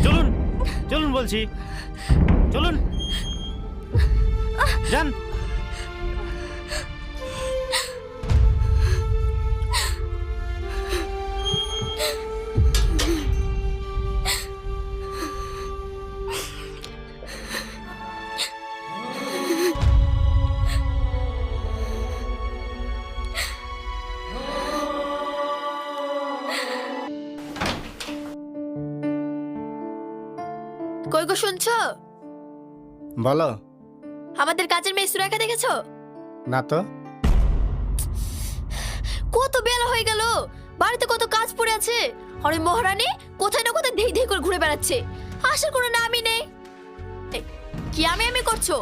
চলুন চলুন বলছি, চলুন যান। কই গো শুনছো? বলো। আমাদের কাজের মেয়ে সুরেখা দেখেছো? না তো। কত বেলা হয়ে গেল, বাড়িতে কত কাজ পড়ে আছে, আর ওই মহারানী কোথায় না কোথায় ধেই ধেই করে ঘুরে বেড়াচ্ছে, আসার কোনো নামই নেই। এই, কি আমি করছো?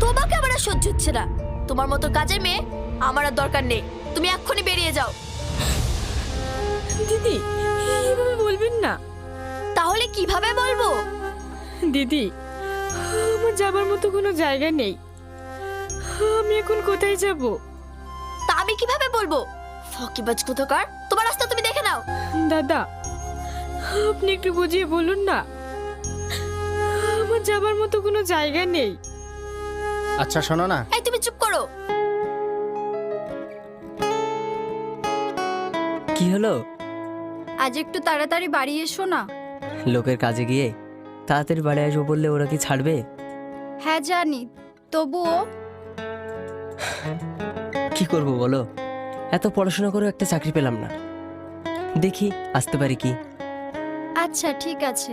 তোমাকে আমার আর সহ্য হচ্ছে না। তোমার মতো কাজের মেয়ে আমার আর দরকার নেই, তুমি এক্ষুনি বেরিয়ে যাও। দিদি এভাবে বলবেন না। তাহলে কিভাবে বলবো? দিদি আমার যাবার মতো কোনো জায়গা নেই, আমি এখন কোথায় যাব? তা আমি কিভাবে বলবো? ফকিবাজ কোথাকার, তোমার রাস্তা তুমি দেখে নাও। দাদা আপনি একটু বুঝিয়ে বলুন না, আমার যাবার মতো কোনো জায়গা নেই। আচ্ছা শোনো না, এই তুমি চুপ করো। কি হলো? আজ একটু তাড়াতাড়ি বাড়ি এসো না। লোকের কাজে গিয়ে তাড়াতাড়ি বাড়ি আসবো বললে ওরা কি ছাড়বে? হ্যাঁ জানি, তবুও কি করব বলো, এত পড়াশোনা করেও একটা চাকরি পেলাম না, দেখি আসতে পারি কি। আচ্ছা ঠিক আছে।